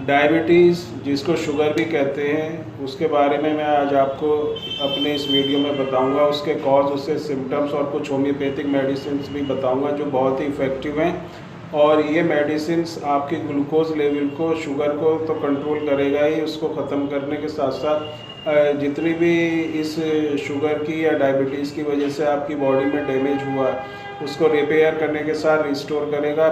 Diabetes जिसको sugar भी कहते हैं, उसके बारे में मैं आज आपको अपने इस वीडियो में बताऊंगा। उसके कॉज, उसके सिम्टम्स और कुछ होम्योपैथिक मेडिसिन भी बताऊंगा जो बहुत ही इफ़ेक्टिव हैं। और ये मेडिसिन्स आपके ग्लूकोज लेवल को, शुगर को तो कंट्रोल करेगा ही, उसको ख़त्म करने के साथ साथ जितनी भी इस शुगर की या डायबिटीज़ की वजह से आपकी बॉडी में डैमेज हुआ उसको रिपेयर करने के साथ रिस्टोर करेगा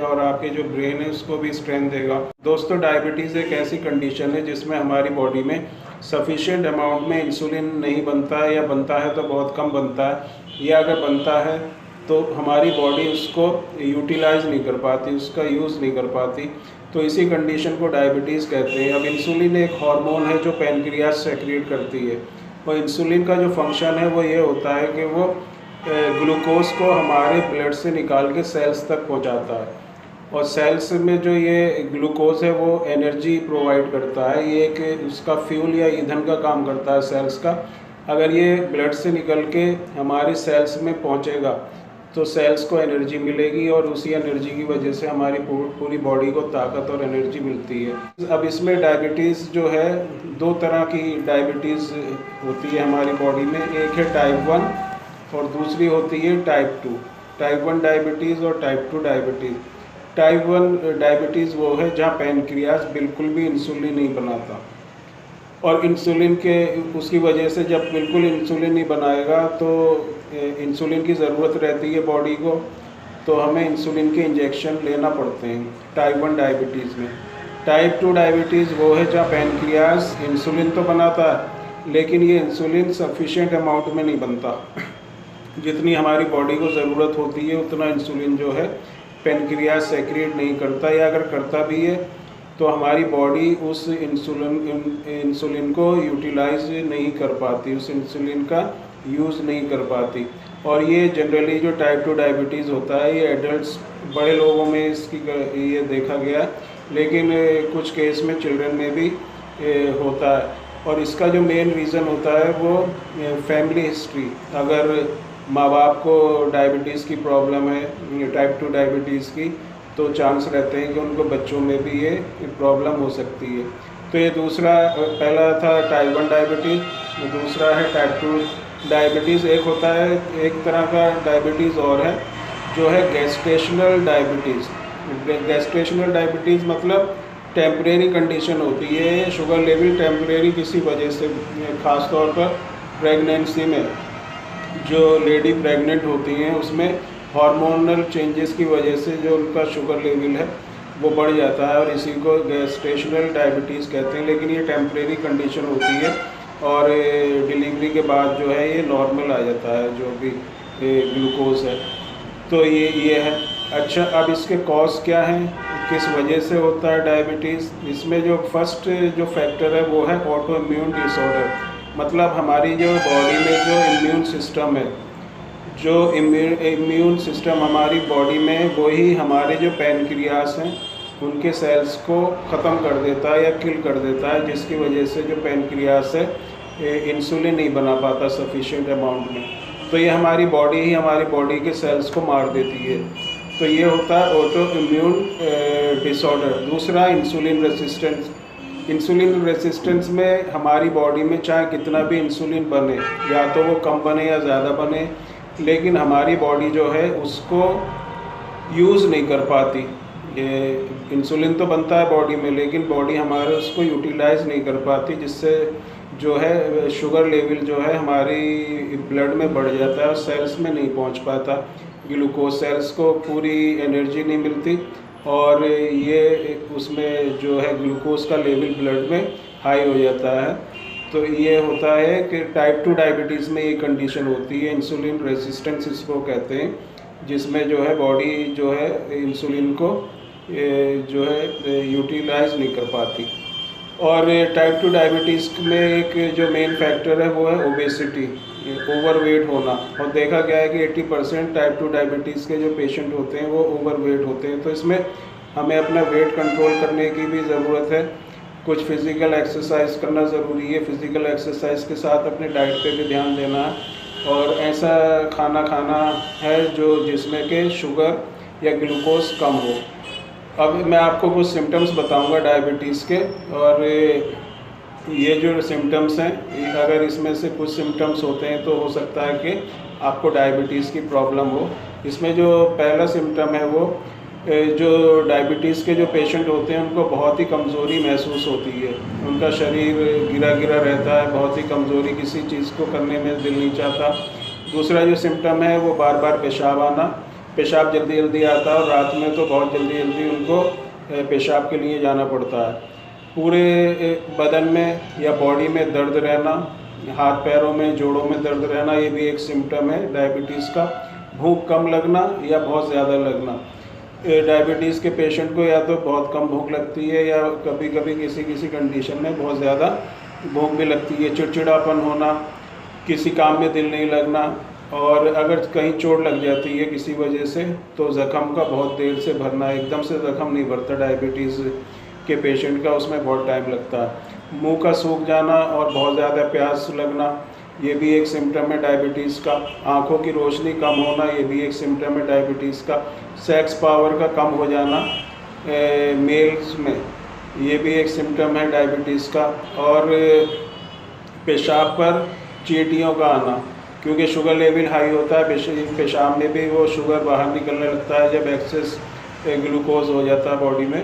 और आपके जो ब्रेन है उसको भी स्ट्रेंथ देगा। दोस्तों, डायबिटीज़ एक ऐसी कंडीशन है जिसमें हमारी बॉडी में सफिशिएंट अमाउंट में इंसुलिन नहीं बनता है, या बनता है तो बहुत कम बनता है, या अगर बनता है तो हमारी बॉडी उसको यूटिलाइज़ नहीं कर पाती, उसका यूज़ नहीं कर पाती। तो इसी कंडीशन को डायबिटीज़ कहते हैं। अब इंसुलिन एक हार्मोन है जो पैनक्रियाज सेक्रेट करती है, और इंसुलिन का जो फंक्शन है वो ये होता है कि वो ग्लूकोज को हमारे ब्लड से निकाल के सेल्स तक पहुंचाता है, और सेल्स में जो ये ग्लूकोज है वो एनर्जी प्रोवाइड करता है। ये एक उसका फ्यूल या ईंधन का काम करता है सेल्स का। अगर ये ब्लड से निकल के हमारे सेल्स में पहुंचेगा तो सेल्स को एनर्जी मिलेगी, और उसी एनर्जी की वजह से हमारी पूरी बॉडी को ताकत और एनर्जी मिलती है। अब इसमें डायबिटीज़ जो है, दो तरह की डायबिटीज़ होती है हमारी बॉडी में। एक है टाइप 1 और दूसरी होती है टाइप 2। टाइप 1 डायबिटीज़ और टाइप 2 डायबिटीज़। टाइप 1 डायबिटीज़ वो है जहाँ पैनक्रियाज बिल्कुल भी इंसुलिन नहीं बनाता, और इंसुलिन के उसकी वजह से जब बिल्कुल इंसुलिन नहीं बनाएगा तो इंसुलिन की ज़रूरत रहती है बॉडी को, तो हमें इंसुलिन के इंजेक्शन लेना पड़ते हैं टाइप 1 डायबिटीज़ में। टाइप 2 डायबिटीज़ वो है जहाँ पैनक्रियाज इंसुलिन तो बनाता है, लेकिन ये इंसुलिन सफिशिएंट अमाउंट में नहीं बनता। जितनी हमारी बॉडी को ज़रूरत होती है उतना इंसुलिन जो है पैनक्रियाज सेक्रेट नहीं करता, या अगर करता भी है तो हमारी बॉडी उस इंसुलिन को यूटिलाइज नहीं कर पाती, उस इंसुलिन का यूज़ नहीं कर पाती। और ये जनरली जो टाइप 2 डायबिटीज़ होता है ये एडल्ट्स, बड़े लोगों में इसकी ये देखा गया, लेकिन कुछ केस में चिल्ड्रन में भी होता है। और इसका जो मेन रीज़न होता है वो फैमिली हिस्ट्री। अगर माँ बाप को डायबिटीज़ की प्रॉब्लम है, टाइप 2 डायबिटीज़ की, तो चांस रहते हैं कि उनको बच्चों में भी ये प्रॉब्लम हो सकती है। तो ये दूसरा, पहला था टाइप 1 डायबिटीज़, दूसरा है टाइप 2 डायबिटीज़। एक होता है, एक तरह का डायबिटीज़ और है जो है गेस्टेशनल डायबिटीज़। गेस्टेशनल डायबिटीज़ मतलब टेम्परेरी कंडीशन होती है, शुगर लेवल टेम्परेरी किसी वजह से, ख़ास तौर पर प्रेगनेंसी में जो लेडी प्रेग्नेंट होती हैं उसमें हार्मोनल चेंजेस की वजह से जो उनका शुगर लेवल है वो बढ़ जाता है, और इसी को गेस्टेशनल डायबिटीज़ कहते हैं। लेकिन ये टेम्परेरी कंडीशन होती है, और डिलीवरी के बाद जो है ये नॉर्मल आ जाता है जो भी ग्लूकोज है। तो ये है। अच्छा, अब इसके कॉज क्या हैं, किस वजह से होता है डायबिटीज़? इसमें जो फर्स्ट जो फैक्टर है वो है ऑटो इम्यून डिसऑर्डर। मतलब हमारी जो बॉडी में जो इम्यून सिस्टम है, जो इम्यून सिस्टम हमारी बॉडी में, वही हमारे जो पैनक्रियास हैं उनके सेल्स को ख़त्म कर देता है या किल कर देता है, जिसकी वजह से जो पैनक्रियास है इंसुलिन नहीं बना पाता सफिशिएंट अमाउंट में। तो ये हमारी बॉडी ही हमारी बॉडी के सेल्स को मार देती है। तो ये होता है ऑटो इम्यून डिसऑर्डर। दूसरा, इंसुलिन रेसिस्टेंस। इंसुलिन रेसिस्टेंस में हमारी बॉडी में चाहे कितना भी इंसुलिन बने, या तो वो कम बने या ज़्यादा बने, लेकिन हमारी बॉडी जो है उसको यूज़ नहीं कर पाती। ये इंसुलिन तो बनता है बॉडी में, लेकिन बॉडी हमारे उसको यूटिलाइज़ नहीं कर पाती, जिससे जो है शुगर लेवल जो है हमारी ब्लड में बढ़ जाता है और सेल्स में नहीं पहुंच पाता। ग्लूकोज सेल्स को पूरी एनर्जी नहीं मिलती, और ये उसमें जो है ग्लूकोज का लेवल ब्लड में हाई हो जाता है। तो ये होता है कि टाइप 2 डायबिटीज़ में ये कंडीशन होती है, इंसुलिन रेसिस्टेंस इसको कहते हैं, जिसमें जो है बॉडी जो है इंसुलिन को जो है यूटिलाइज नहीं कर पाती। और टाइप 2 डायबिटीज़ में एक जो मेन फैक्टर है वो है ओबेसिटी, ओवरवेट होना। और देखा गया है कि 80% टाइप 2 डायबिटीज़ के जो पेशेंट होते हैं वो ओवरवेट होते हैं। तो इसमें हमें अपना वेट कंट्रोल करने की भी ज़रूरत है। कुछ फिज़िकल एक्सरसाइज करना ज़रूरी है, फिज़िकल एक्सरसाइज के साथ अपने डाइट पे भी ध्यान देना है, और ऐसा खाना खाना है जो जिसमें कि शुगर या ग्लूकोज कम हो। अब मैं आपको कुछ सिम्टम्स बताऊंगा डायबिटीज़ के, और ये जो सिम्टम्स हैं, अगर इसमें से कुछ सिम्टम्स होते हैं तो हो सकता है कि आपको डायबिटीज़ की प्रॉब्लम हो। इसमें जो पहला सिम्टम है वो जो डायबिटीज़ के जो पेशेंट होते हैं उनको बहुत ही कमज़ोरी महसूस होती है, उनका शरीर गिरा गिरा रहता है, बहुत ही कमज़ोरी, किसी चीज़ को करने में दिल नहीं चाहता। दूसरा जो सिम्टम है वो बार बार पेशाब आना, पेशाब जल्दी जल्दी आता है, और रात में तो बहुत जल्दी जल्दी उनको पेशाब के लिए जाना पड़ता है। पूरे बदन में या बॉडी में दर्द रहना, हाथ पैरों में, जोड़ों में दर्द रहना, ये भी एक सिम्टम है डायबिटीज़ का। भूख कम लगना या बहुत ज़्यादा लगना, डायबिटीज़ के पेशेंट को या तो बहुत कम भूख लगती है या कभी कभी किसी किसी कंडीशन में बहुत ज़्यादा भूख भी लगती है। चिड़चिड़ापन होना, किसी काम में दिल नहीं लगना, और अगर कहीं चोट लग जाती है किसी वजह से तो ज़ख़म का बहुत देर से भरना, एकदम से ज़ख़म नहीं भरता डायबिटीज़ के पेशेंट का, उसमें बहुत टाइम लगता है। मुंह का सूख जाना और बहुत ज़्यादा प्यास लगना, ये भी एक सिम्टम है डायबिटीज़ का। आँखों की रोशनी कम होना, ये भी एक सिम्टम है डायबिटीज़ का। सेक्स पावर का कम हो जाना मेल्स में, ये भी एक सिम्टम है डायबिटीज़ का। और पेशाब पर चींटियों का आना, क्योंकि शुगर लेवल हाई होता है, पेशाब में भी वो शुगर बाहर निकलने लगता है जब एक्सेस ग्लूकोज हो जाता है बॉडी में,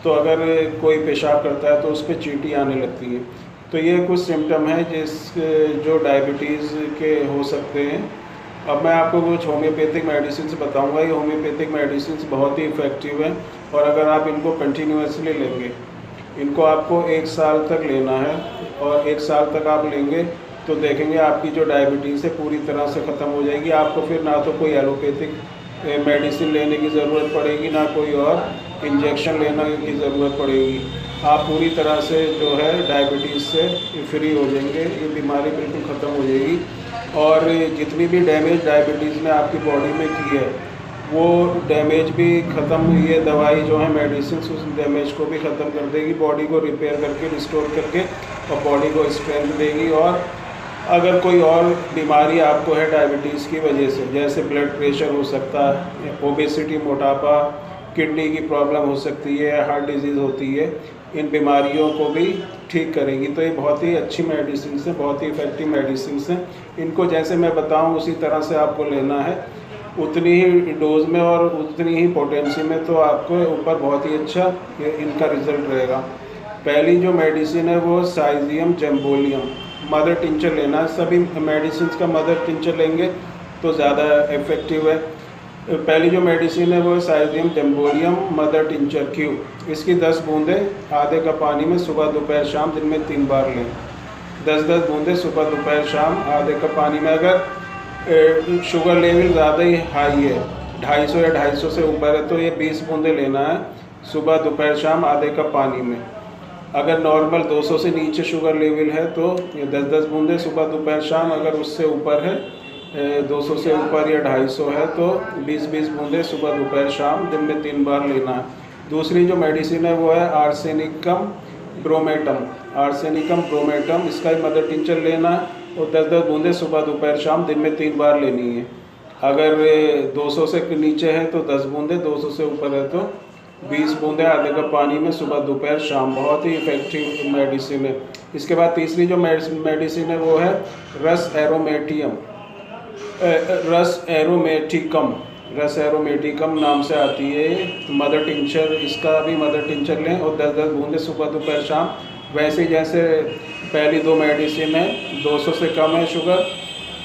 तो अगर कोई पेशाब करता है तो उस पर चींटी आने लगती है। तो ये कुछ सिम्टम हैं जो डायबिटीज़ के हो सकते हैं। अब मैं आपको कुछ होम्योपैथिक मेडिसिन बताऊंगा। ये होम्योपैथिक मेडिसिन बहुत ही इफ़ेक्टिव हैं, और अगर आप इनको कंटिन्यूसली लेंगे, इनको आपको 1 साल तक लेना है, और 1 साल तक आप लेंगे तो देखेंगे आपकी जो डायबिटीज़ है पूरी तरह से ख़त्म हो जाएगी। आपको फिर ना तो कोई एलोपैथिक मेडिसिन लेने की ज़रूरत पड़ेगी, ना कोई और इंजेक्शन लेने की ज़रूरत पड़ेगी। आप पूरी तरह से जो है डायबिटीज़ से फ्री हो जाएंगे, ये बीमारी बिल्कुल ख़त्म हो जाएगी। और जितनी भी डैमेज डायबिटीज़ ने आपकी बॉडी में की है वो डैमेज भी ख़त्म, ये दवाई जो है मेडिसिन उस डैमेज को भी ख़त्म कर देगी, बॉडी को रिपेयर करके, रिस्टोर करके, और बॉडी को स्ट्रेंथ देगी। और अगर कोई और बीमारी आपको है डायबिटीज़ की वजह से, जैसे ब्लड प्रेशर हो सकता है, ओबेसिटी, मोटापा, किडनी की प्रॉब्लम हो सकती है, हार्ट डिजीज़ होती है, इन बीमारियों को भी ठीक करेगी। तो ये बहुत ही अच्छी मेडिसिन हैं, बहुत ही इफ़ेक्टिव मेडिसिन हैं। इनको जैसे मैं बताऊं उसी तरह से आपको लेना है, उतनी ही डोज में और उतनी ही पोटेंसी में, तो आपको ऊपर बहुत ही अच्छा इनका रिज़ल्ट रहेगा। पहली जो मेडिसिन है वो साइजियम जम्बोलियम मदर टिंचर लेना है। सभी मेडिसिन का मदर टिंचर लेंगे तो ज़्यादा इफ़ेक्टिव है। पहली जो मेडिसिन है वो साइजियम जम्बोलियम मदर टिंचर क्यूब। इसकी 10 बूंदें आधे कप पानी में सुबह दोपहर शाम दिन में 3 बार लें। 10-10 बूंदें सुबह दोपहर शाम आधे कप पानी में। अगर शुगर लेवल ज़्यादा ही हाई है, 250 या 250 से ऊपर है, तो ये 20 बूंदें लेना है सुबह दोपहर शाम आधे कप पानी में। अगर नॉर्मल 200 से नीचे शुगर लेवल है तो ये 10-10 बूंदें सुबह दोपहर शाम। अगर उससे ऊपर है 200 से ऊपर या 250 है तो 20-20 बूंदें सुबह दोपहर शाम दिन में 3 बार लेना है। दूसरी जो मेडिसिन है वो है आर्सेनिकम ब्रोमेटम। आर्सेनिकम ब्रोमेटम, इसका ही मदर टिंचर लेना है और 10-10 बूंदें सुबह दोपहर शाम दिन में 3 बार लेनी है। अगर 200 से नीचे है तो 10 बूंदें, 200 से ऊपर है तो 20 बूंदें आधे कप पानी में सुबह दोपहर शाम। बहुत ही इफ़ेक्टिव मेडिसिन है। इसके बाद तीसरी जो मेडिसिन है वो है रस एरोमेटिकम नाम से आती है मदर टिंचर। इसका भी मदर टिंचर लें और 10-10 बूंदें सुबह दोपहर शाम। वैसे ही जैसे पहली 2 मेडिसिन है, 200 से कम है शुगर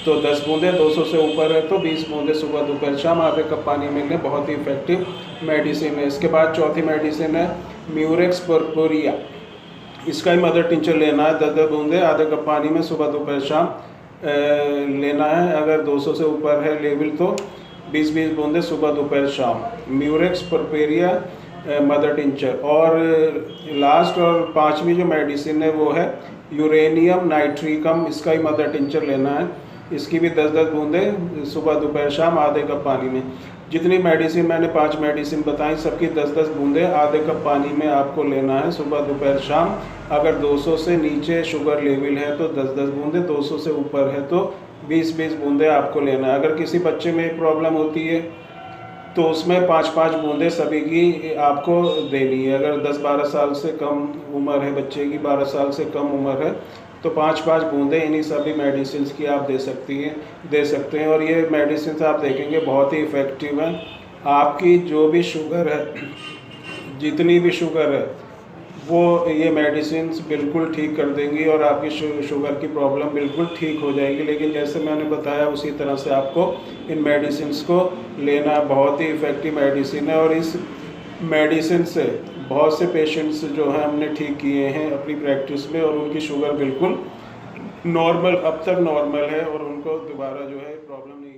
तो 10 बूंदें, 200 से ऊपर है तो 20 बूंदें सुबह दोपहर शाम आधे कप पानी में लें। बहुत ही इफ़ेक्टिव मेडिसिन है। इसके बाद चौथी मेडिसिन है म्यूरेक्स परपोरिया। इसका ही मदर टिंचर लेना है, 10-10 बूंदें आधे कप पानी में सुबह दोपहर शाम लेना है। अगर 200 से ऊपर है लेवल तो 20-20 बूंदें सुबह दोपहर शाम। Murex purpurea mother tincture. और लास्ट और 5वीं जो मेडिसिन है वो है यूरेनियम नाइट्रिकम। इसका ही मदर टिंचर लेना है। इसकी भी 10-10 बूंदें सुबह दोपहर शाम आधे कप पानी में। जितनी मेडिसिन मैंने 5 मेडिसिन बताई सबकी 10-10 बूंदें आधे कप पानी में आपको लेना है सुबह दोपहर शाम। अगर 200 से नीचे शुगर लेवल है तो 10-10 बूंदें, 200 से ऊपर है तो 20-20 बूंदें आपको लेना है। अगर किसी बच्चे में प्रॉब्लम होती है तो उसमें 5-5 बूंदें सभी की आपको देनी है। अगर 10-12 साल से कम उम्र है बच्चे की, 12 साल से कम उम्र है, तो 5-5 बूंदें इन्हीं सभी मेडिसिन की आप दे सकते हैं। और ये मेडिसिन आप देखेंगे बहुत ही इफ़ेक्टिव हैं। आपकी जो भी शुगर है, जितनी भी शुगर है, वो ये मेडिसिन बिल्कुल ठीक कर देंगी और आपकी शुगर की प्रॉब्लम बिल्कुल ठीक हो जाएगी। लेकिन जैसे मैंने बताया उसी तरह से आपको इन मेडिसिन को लेना बहुत ही इफ़ेक्टिव मेडिसिन है। और इस मेडिसिन से बहुत से पेशेंट्स जो हैं हमने ठीक किए हैं अपनी प्रैक्टिस में, और उनकी शुगर बिल्कुल नॉर्मल, अब तक नॉर्मल है, और उनको दोबारा जो है प्रॉब्लम नहीं